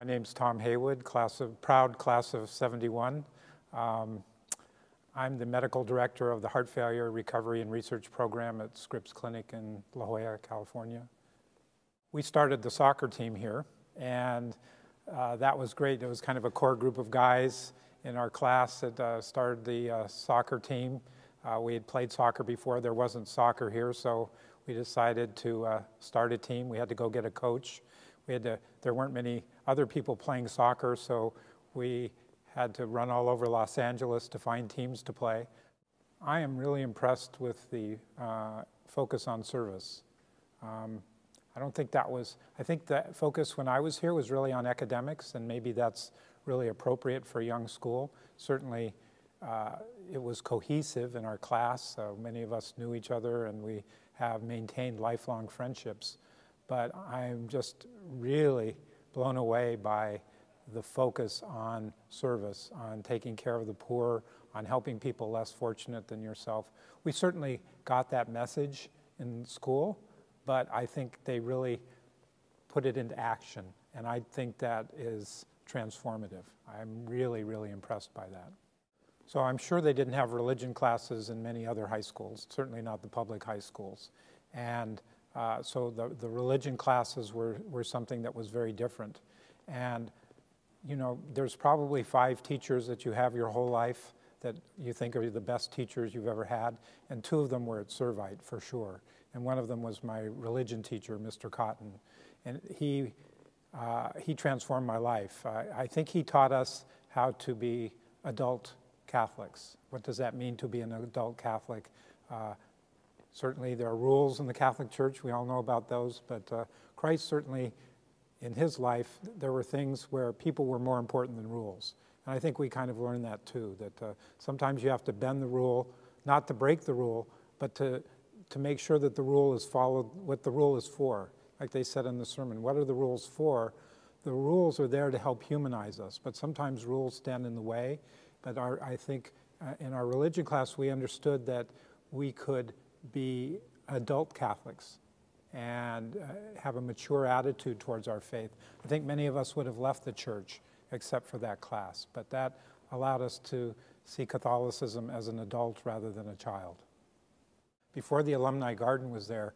My name's Tom Heywood, proud class of '71. I'm the medical director of the Heart Failure Recovery and Research Program at Scripps Clinic in La Jolla, California. We started the soccer team here, and that was great. It was kind of a core group of guys in our class that started the soccer team. We had played soccer before. There wasn't soccer here, so we decided to start a team. We had to go get a coach. There weren't many other people playing soccer, so we had to run all over Los Angeles to find teams to play. I am really impressed with the focus on service. I think the focus when I was here was really on academics, and maybe that's really appropriate for a young school. Certainly, it was cohesive in our class. Many of us knew each other, and we have maintained lifelong friendships. But I'm just really blown away by the focus on service, on taking care of the poor, on helping people less fortunate than yourself. We certainly got that message in school, but I think they really put it into action, and I think that is transformative. I'm really, really impressed by that. So I'm sure they didn't have religion classes in many other high schools, certainly not the public high schools. And so the religion classes were something that was very different. And you know, there's probably 5 teachers that you have your whole life that you think are the best teachers you've ever had, and 2 of them were at Servite for sure. And one of them was my religion teacher, Mr. Cotton. And he transformed my life. I think he taught us how to be adult Catholics. What does that mean to be an adult Catholic? Certainly there are rules in the Catholic Church, we all know about those, but Christ certainly, in his life, there were things where people were more important than rules. And I think we kind of learned that too, that sometimes you have to bend the rule, not to break the rule, but to make sure that the rule is followed, what the rule is for. Like they said in the sermon, what are the rules for? The rules are there to help humanize us, but sometimes rules stand in the way. But I think in our religion class, we understood that we could be adult Catholics and have a mature attitude towards our faith. I think many of us would have left the church except for that class, but that allowed us to see Catholicism as an adult rather than a child. Before the Alumni Garden was there,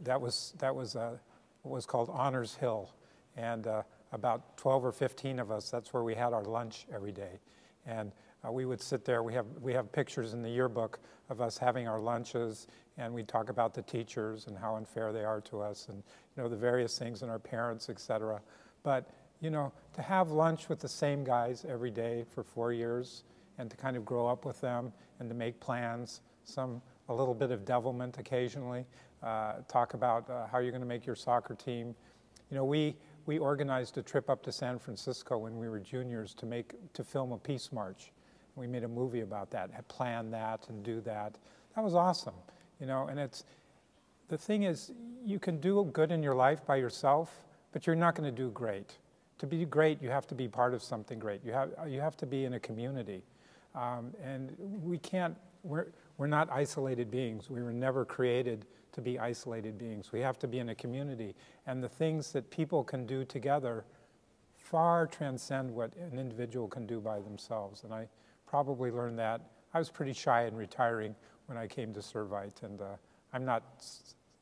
that was what was called Honors Hill, and about 12 or 15 of us, that's where we had our lunch every day. And we would sit there. We have pictures in the yearbook of us having our lunches, and we talk about the teachers and how unfair they are to us, and you know, the various things and our parents, etc. But you know, to have lunch with the same guys every day for 4 years, and to kind of grow up with them, and to make plans, a little bit of devilment occasionally, talk about how you're going to make your soccer team. You know, we organized a trip up to San Francisco when we were juniors to film a peace march. We made a movie about that, had planned that and do that. That was awesome, you know, and the thing is, you can do good in your life by yourself, but you're not going to do great. To be great, you have to be part of something great. You have to be in a community. And we're not isolated beings. We were never created to be isolated beings. We have to be in a community. And the things that people can do together far transcend what an individual can do by themselves. And I probably learned that. I was pretty shy and retiring when I came to Servite, and I'm not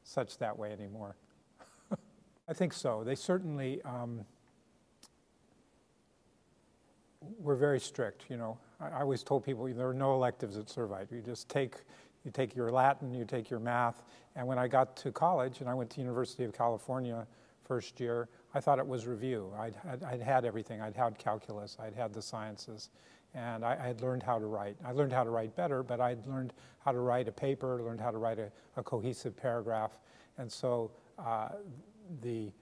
such that way anymore. I think so. They certainly were very strict, you know. I always told people there are no electives at Servite. You just take your Latin, you take your math. And when I got to college, and I went to University of California first year, I thought it was review. I'd had everything. I'd had calculus. I'd had the sciences. And I had learned how to write. I learned how to write better, but I'd learned how to write a paper, learned how to write a cohesive paragraph. And so the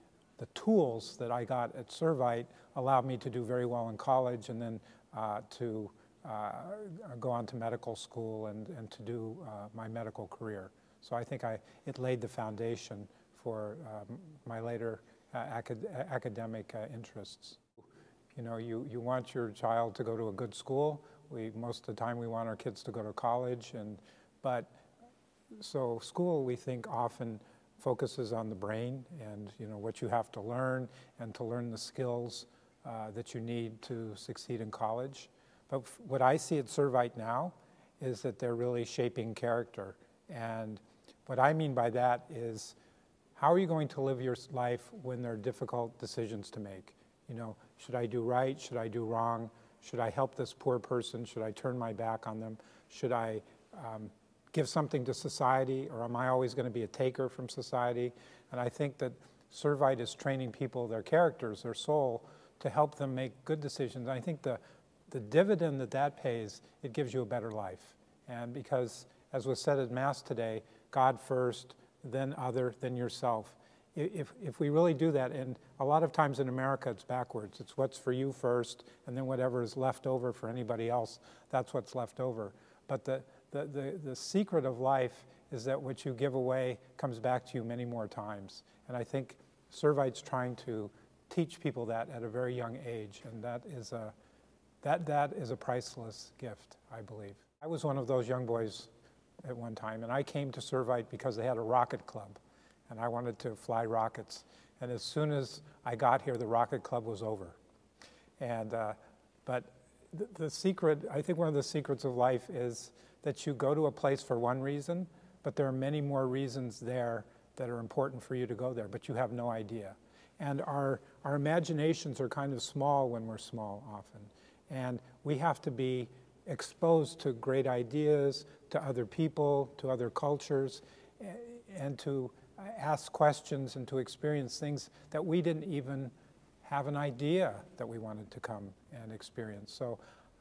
tools that I got at Servite allowed me to do very well in college, and then to go on to medical school and to do my medical career. So I think it laid the foundation for my later academic interests. You know, you want your child to go to a good school. Most of the time we want our kids to go to college, so school, we think, often focuses on the brain and, you know, what you have to learn and to learn the skills that you need to succeed in college. But what I see at Servite now is that they're really shaping character. And what I mean by that is, how are you going to live your life when there are difficult decisions to make? You know, should I do right? Should I do wrong? Should I help this poor person? Should I turn my back on them? Should I give something to society, or am I always going to be a taker from society? And I think that Servite is training people, their characters, their soul, to help them make good decisions. And I think the dividend that pays, it gives you a better life. And because, as was said at Mass today, God first, then other, then yourself. If we really do that, and a lot of times in America it's backwards. It's what's for you first, and then whatever is left over for anybody else, that's what's left over. But the secret of life is that what you give away comes back to you many more times. And I think Servite's trying to teach people that at a very young age, and that is a priceless gift, I believe. I was one of those young boys at one time, and I came to Servite because they had a rocket club, and I wanted to fly rockets. And as soon as I got here, the rocket club was over. And but the secret, I think one of the secrets of life is that you go to a place for one reason, but there are many more reasons there that are important for you to go there, but you have no idea. And our imaginations are kind of small when we're small often. And we have to be exposed to great ideas, to other people, to other cultures, and to ask questions and to experience things that we didn't even have an idea that we wanted to come and experience. So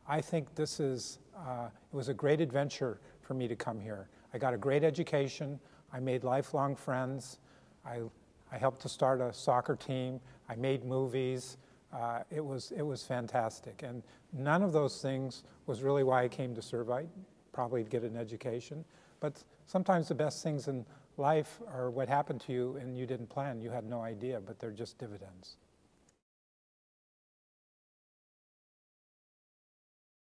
I think this is, it was a great adventure for me to come here. I got a great education. I made lifelong friends. I helped to start a soccer team. I made movies. It was fantastic. And none of those things was really why I came to Servite, probably to get an education. But sometimes the best things in life are what happened to you and you didn't plan. You had no idea, but they're just dividends.